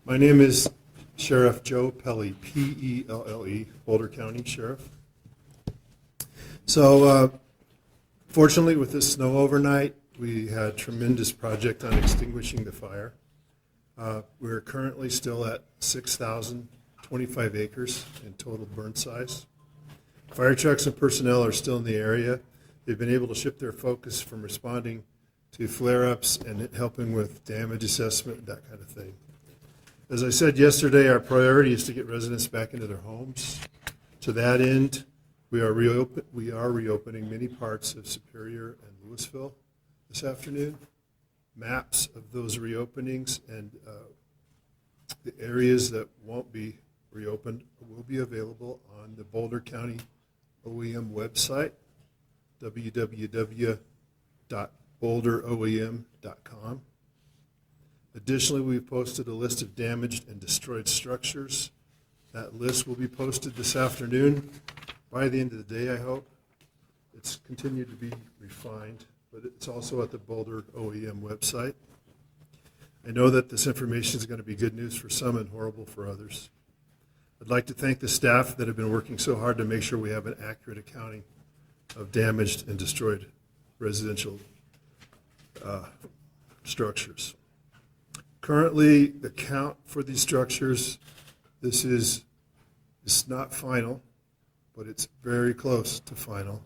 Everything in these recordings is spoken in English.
My name is Sheriff Joe Pelle, P-E-L-L-E, Boulder County Sheriff. So fortunately with this snow overnight, we had a tremendous project on extinguishing the fire. We're currently still at 6,025 acres in total burn size. Fire trucks and personnel are still in the area. They've been able to shift their focus from responding to flare-ups and helping with damage assessment, that kind of thing. As I said yesterday, our priority is to get residents back into their homes. To that end, we are reopening many parts of Superior and Louisville this afternoon. Maps of those reopenings and the areas that won't be reopened will be available on the Boulder County OEM website, www.boulderoem.com. Additionally, we've posted a list of damaged and destroyed structures. That list will be posted this afternoon. By the end of the day, I hope. It's continued to be refined, but it's also at the Boulder OEM website. I know that this information is going to be good news for some and horrible for others. I'd like to thank the staff that have been working so hard to make sure we have an accurate accounting of damaged and destroyed residential structures. Currently, the count for these structures, it's not final, but it's very close to final.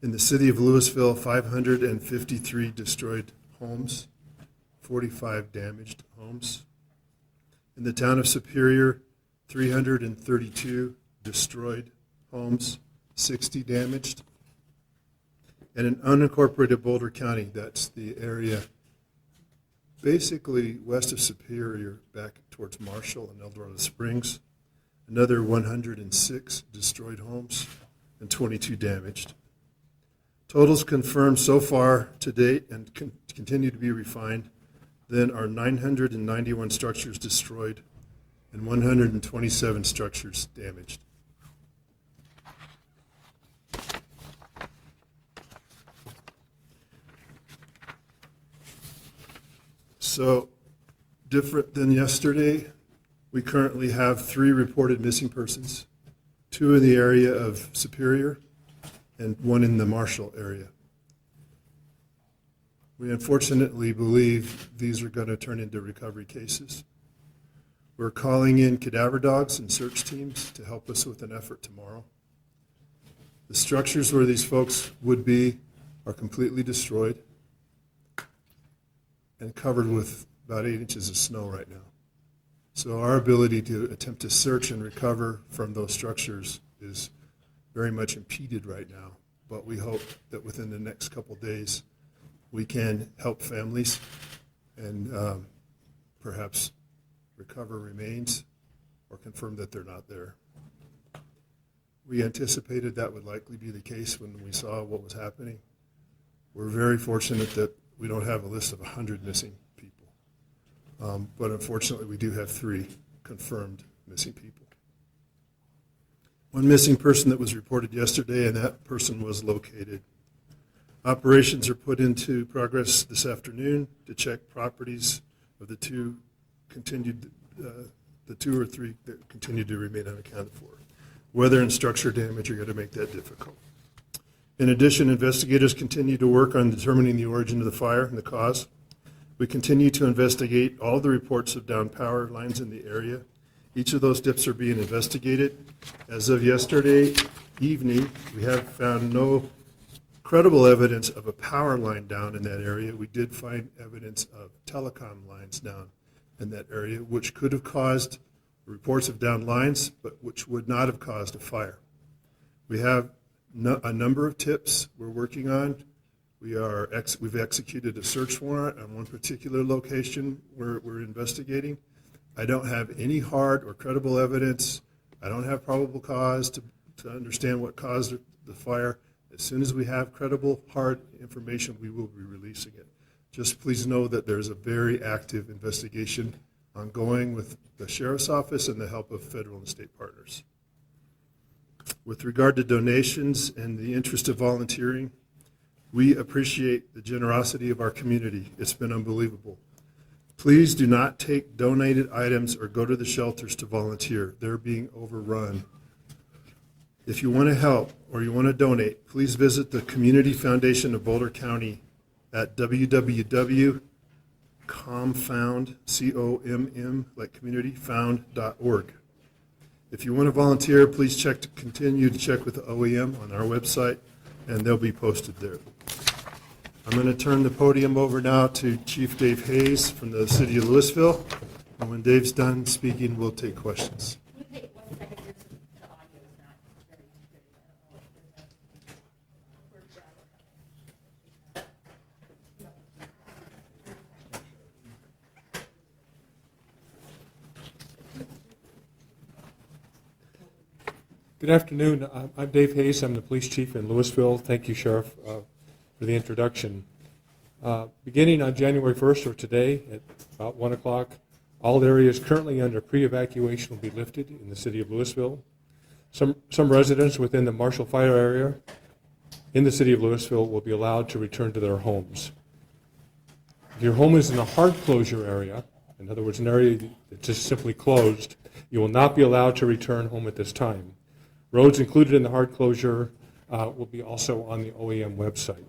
In the city of Louisville, 553 destroyed homes, 45 damaged homes. In the town of Superior, 332 destroyed homes, 60 damaged. And in unincorporated Boulder County, that's the area basically west of Superior, back towards Marshall and Eldorado Springs, another 106 destroyed homes and 22 damaged. Totals confirmed so far to date and continue to be refined then are 991 structures destroyed and 127 structures damaged. So, different than yesterday, we currently have 3 reported missing persons, 2 in the area of Superior and 1 in the Marshall area. We unfortunately believe these are going to turn into recovery cases. We're calling in cadaver dogs and search teams to help us with an effort tomorrow. The structures where these folks would be are completely destroyed and covered with about 8 inches of snow right now. So our ability to attempt to search and recover from those structures is very much impeded right now, but we hope that within the next couple days we can help families and perhaps recover remains or confirm that they're not there. We anticipated that would likely be the case when we saw what was happening. We're very fortunate that we don't have a list of 100 missing people, but unfortunately we do have 3 confirmed missing people. 1 missing person that was reported yesterday, and that person was located. Operations are put into progress this afternoon to check properties of the 2 or 3 that continue to remain unaccounted for. Weather and structure damage are going to make that difficult. In addition, investigators continue to work on determining the origin of the fire and the cause. We continue to investigate all the reports of downed power lines in the area. Each of those dips are being investigated. As of yesterday evening, we have found no credible evidence of a power line down in that area. We did find evidence of telecom lines down in that area, which could have caused reports of downed lines, but which would not have caused a fire. We have a number of tips we're working on. We've executed a search warrant on one particular location where we're investigating. I don't have any hard or credible evidence. I don't have probable cause to understand what caused the fire. As soon as we have credible, hard information, we will be releasing it. Just please know that there's a very active investigation ongoing with the Sheriff's Office and the help of federal and state partners. With regard to donations and the interest of volunteering, we appreciate the generosity of our community. It's been unbelievable. Please do not take donated items or go to the shelters to volunteer. They're being overrun. If you want to help or you want to donate, please visit the Community Foundation of Boulder County at www.comfound, C-O-M-M, like community, found.org. If you want to volunteer, please continue to check with the OEM on our website, and they'll be posted there. I'm going to turn the podium over now to Chief Dave Hayes from the City of Louisville. And when Dave's done speaking, we'll take questions. Can you take 1 second? The audio is not very good. I don't know Good afternoon. I'm Dave Hayes. I'm the police chief in Louisville. Thank you, Sheriff, for the introduction. Beginning on January 1st, or today at about 1 o'clock, all areas currently under pre-evacuation will be lifted in the city of Louisville. Some residents within the Marshall Fire area in the city of Louisville will be allowed to return to their homes. If your home is in a hard closure area, in other words, an area that's just simply closed, you will not be allowed to return home at this time. Roads included in the hard closure will be also on the OEM website.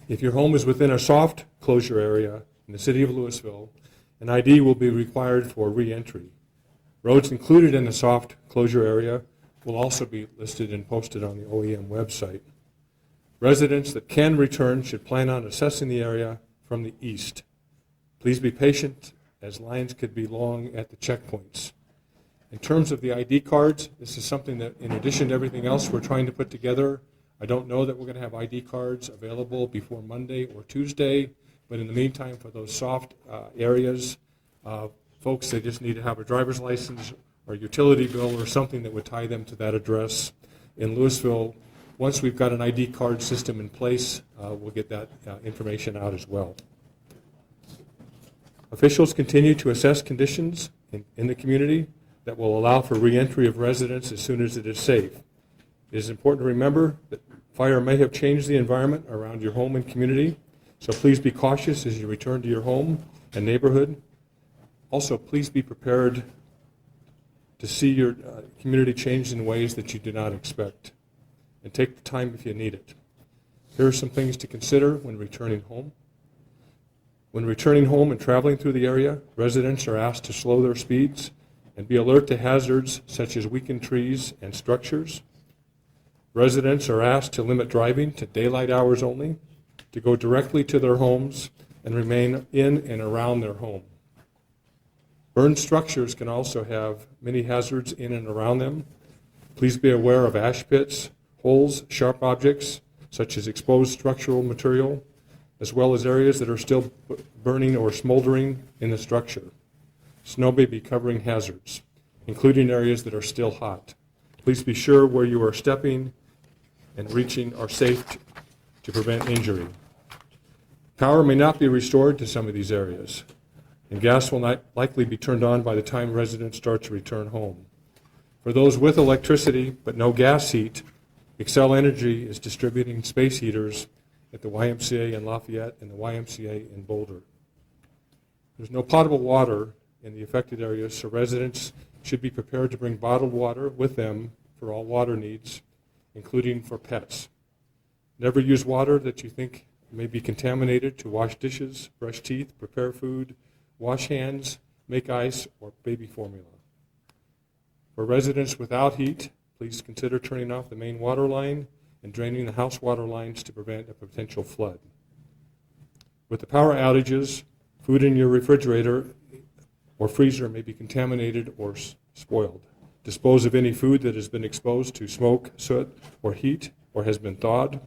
If your home is within a soft closure area in the city of Louisville, an ID will be required for re-entry. Roads included in the soft closure area will also be listed and posted on the OEM website. Residents that can return should plan on assessing the area from the east. Please be patient, as lines could be long at the checkpoints. In terms of the ID cards, this is something that, in addition to everything else we're trying to put together, I don't know that we're going to have ID cards available before Monday or Tuesday, but in the meantime, for those soft areas, folks, they just need to have a driver's license or utility bill or something that would tie them to that address. In Louisville, once we've got an ID card system in place, we'll get that information out as well. Officials continue to assess conditions in the community that will allow for re-entry of residents as soon as it is safe. It is important to remember that fire may have changed the environment around your home and community, so please be cautious as you return to your home and neighborhood. Also, please be prepared to see your community change in ways that you do not expect, and take the time if you need it. Here are some things to consider when returning home. When returning home and traveling through the area, residents are asked to slow their speeds and be alert to hazards such as weakened trees and structures. Residents are asked to limit driving to daylight hours only, to go directly to their homes and remain in and around their home. Burned structures can also have many hazards in and around them. Please be aware of ash pits, holes, sharp objects, such as exposed structural material, as well as areas that are still burning or smoldering in the structure. Snow may be covering hazards, including areas that are still hot. Please be sure where you are stepping and reaching are safe to prevent injury. Power may not be restored to some of these areas, and gas will not likely be turned on by the time residents start to return home. For those with electricity but no gas heat, Xcel Energy is distributing space heaters at the YMCA in Lafayette and the YMCA in Boulder. There's no potable water in the affected areas, so residents should be prepared to bring bottled water with them for all water needs, including for pets. Never use water that you think may be contaminated to wash dishes, brush teeth, prepare food, wash hands, make ice, or baby formula. For residents without heat, please consider turning off the main water line and draining the house water lines to prevent a potential flood. With the power outages, food in your refrigerator or freezer may be contaminated or spoiled. Dispose of any food that has been exposed to smoke, soot, or heat, or has been thawed.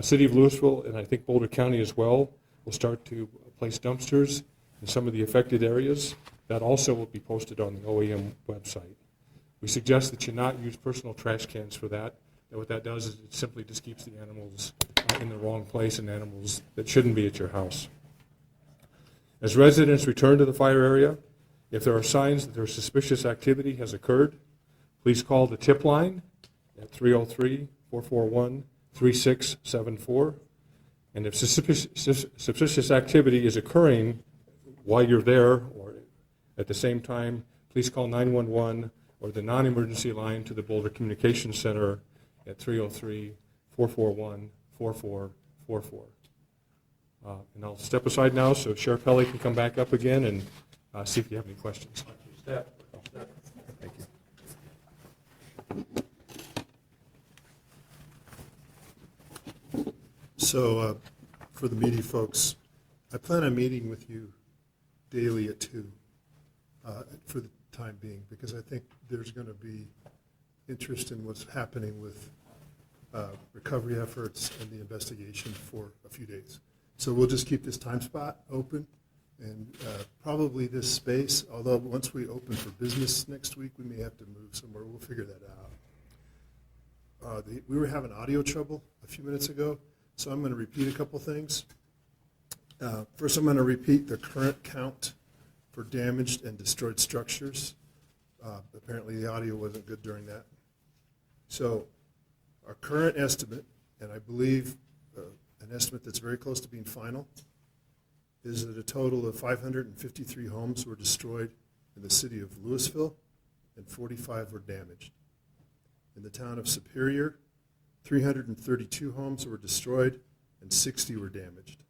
City of Louisville, and I think Boulder County as well, will start to place dumpsters in some of the affected areas. That also will be posted on the OEM website. We suggest that you not use personal trash cans for that. And what that does is it simply just keeps the animals in the wrong place, and animals that shouldn't be at your house. As residents return to the fire area, if there are signs that their suspicious activity has occurred, please call the tip line at 303-441-3674. And if suspicious activity is occurring while you're there or at the same time, please call 911 or the non-emergency line to the Boulder Communications Center at 303-441-4444. And I'll step aside now so Sheriff Pelley can come back up again and see if you have any questions. Thank you. So for the media folks, I plan on meeting with you daily at 2 for the time being, because I think there's going to be interest in what's happening with recovery efforts and the investigation for a few days. So we'll just keep this time spot open, and probably this space, although once we open for business next week, we may have to move somewhere. We'll figure that out. We were having audio trouble a few minutes ago, so I'm going to repeat a couple things. First, I'm going to repeat the current count for damaged and destroyed structures. Apparently the audio wasn't good during that. So our current estimate, and I believe an estimate that's very close to being final, is that a total of 553 homes were destroyed in the city of Louisville and 45 were damaged. In the town of Superior, 332 homes were destroyed and 60 were damaged.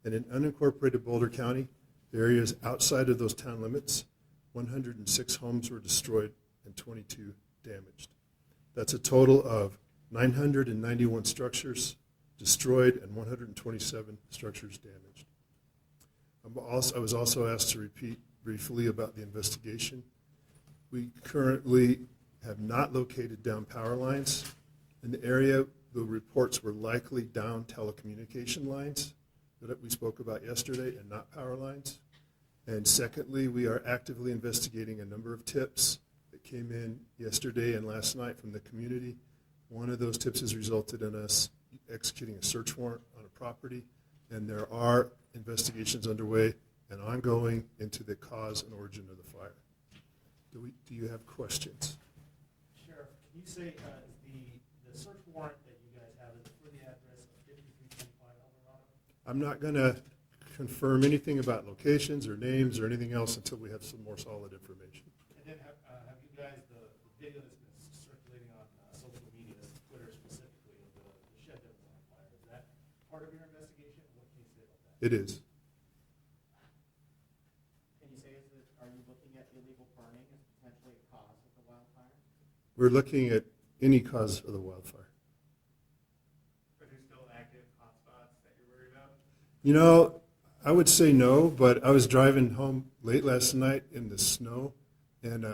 And in unincorporated Boulder County, the areas outside of those town limits, 106 homes were destroyed and 22 damaged. That's a total of 991 structures destroyed and 127 structures damaged. I was also asked to repeat briefly about the investigation. We currently have not located down power lines. In the area, the reports were likely down telecommunication lines that we spoke about yesterday and not power lines. And secondly, we are actively investigating a number of tips that came in yesterday and last night from the community. One of those tips has resulted in us executing a search warrant on a property, and there are investigations underway and ongoing into the cause and origin of the fire. Do you have questions? Sheriff, can you say the search warrant that you guys have is for the address of 5325 Eldorado? I'm not going to confirm anything about locations or names or anything else until we have some more solid information. And then have you guys, the video that's been circulating on social media, Twitter specifically, of the shed that was on fire, is that part of your investigation? What can you say about that? It is. Can you say, are you looking at illegal burning as potentially a cause of the wildfire? We're looking at any cause of the wildfire. Are there still active hotspots that you're worried about? You know, I would say no, but I was driving home late last night in the snow and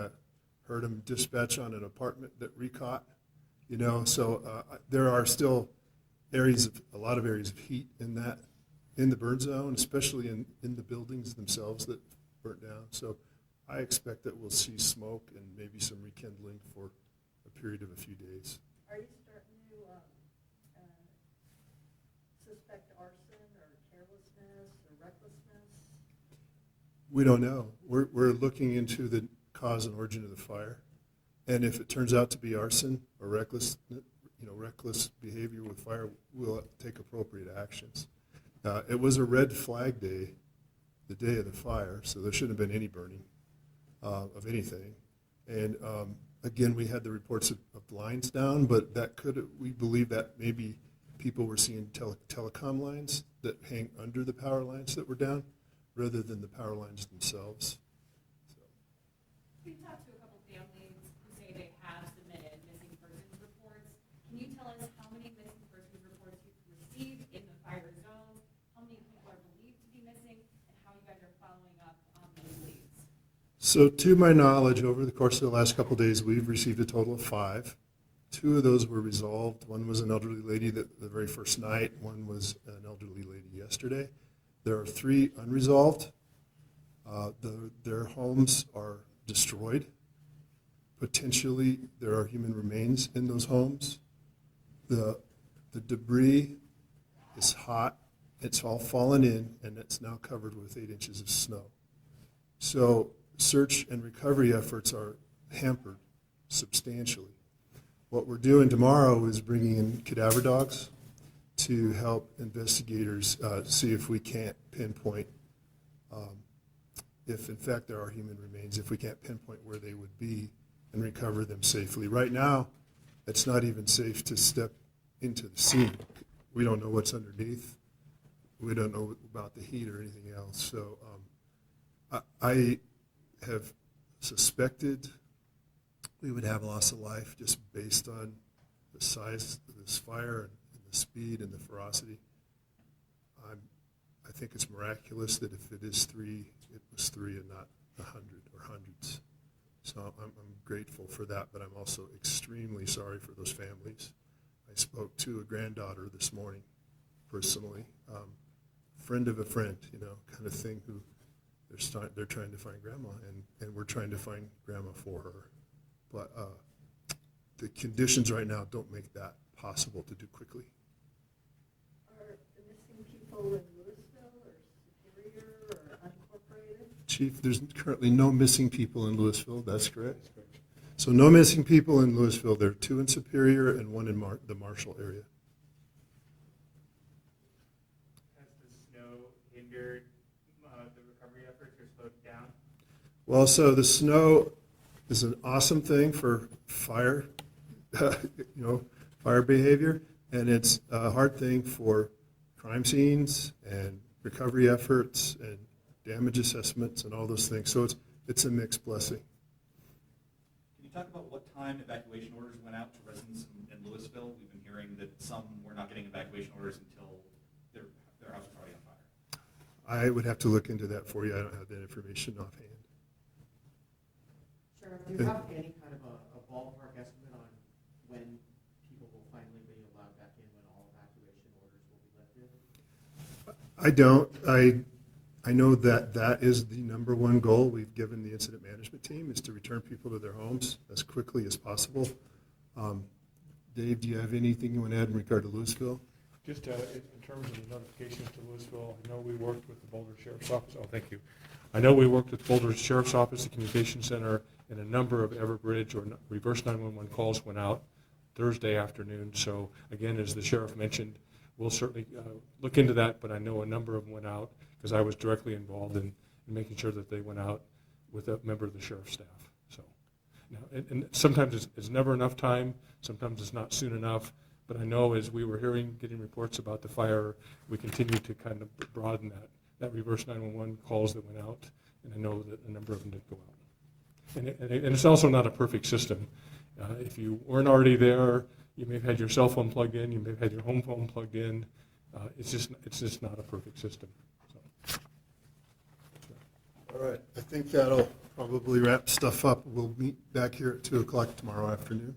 heard them dispatch on an apartment that recaught. You know, so there are still a lot of areas of heat in the burn zone, especially in the buildings themselves that burnt down. So I expect that we'll see smoke and maybe some rekindling for a period of a few days. Are you starting to suspect arson or carelessness or recklessness? We don't know. We're looking into the cause and origin of the fire, and if it turns out to be arson or reckless behavior with fire, we'll take appropriate actions. It was a red flag day, the day of the fire, so there shouldn't have been any burning of anything. And again, we had the reports of lines down, but we believe that maybe people were seeing telecom lines that hang under the power lines that were down, rather than the power lines themselves. We've talked to a couple families who say they have submitted missing persons reports. Can you tell us how many missing persons reports you've received in the fire zone, how many people are believed to be missing, and how you guys are following up on those leads? So to my knowledge, over the course of the last couple of days, we've received a total of 5. 2 of those were resolved. One was an elderly lady the very first night. One was an elderly lady yesterday. There are 3 unresolved. Their homes are destroyed. Potentially, there are human remains in those homes. The debris is hot. It's all fallen in, and it's now covered with 8 inches of snow. So search and recovery efforts are hampered substantially. What we're doing tomorrow is bringing in cadaver dogs to help investigators see if we can't pinpoint if in fact there are human remains, if we can't pinpoint where they would be and recover them safely. Right now, it's not even safe to step into the scene. We don't know what's underneath. We don't know about the heat or anything else. So I have suspected we would have loss of life just based on the size of this fire and the speed and the ferocity. I think it's miraculous that if it is 3, it was 3 and not 100 or hundreds. So I'm grateful for that, but I'm also extremely sorry for those families. I spoke to a granddaughter this morning, personally, friend of a friend, kind of thing, who they're trying to find grandma, and we're trying to find grandma for her. But the conditions right now don't make that possible to do quickly. Are the missing people in Louisville or Superior or unincorporated? Chief, there's currently no missing people in Louisville. That's correct. So no missing people in Louisville. There are 2 in Superior and 1 in the Marshall area. Has the snow hindered the recovery efforts or slowed it down? Well, so the snow is an awesome thing for fire, fire behavior, and it's a hard thing for crime scenes and recovery efforts and damage assessments and all those things. So it's a mixed blessing. Can you talk about what time evacuation orders went out to residents in Louisville? We've been hearing that some were not getting evacuation orders until their house was already on fire. I would have to look into that for you. I don't have that information offhand. Sheriff, do you have any kind of a ballpark estimate on when people will finally be allowed back in, when all evacuation orders will be lifted? I don't. I know that is the number one goal we've given the incident management team, is to return people to their homes as quickly as possible. Dave, do you have anything you want to add in regard to Louisville? Just in terms of the notifications to Louisville, I know we worked with the Boulder Sheriff's Office. Oh, thank you. I know we worked with Boulder Sheriff's Office, the Communication Center, and a number of Everbridge or reverse 911 calls went out Thursday afternoon. So again, as the sheriff mentioned, we'll certainly look into that, but I know a number of them went out because I was directly involved in making sure that they went out with a member of the sheriff's staff. So, and sometimes it's never enough time, sometimes it's not soon enough, but I know as we were getting reports about the fire, we continue to kind of broaden that reverse 911 calls that went out, and I know that a number of them did go out. And it's also not a perfect system. If you weren't already there, you may have had your cell phone plugged in, you may have had your home phone plugged in. It's just not a perfect system. So. All right. I think that'll probably wrap stuff up. We'll meet back here at 2 o'clock tomorrow afternoon.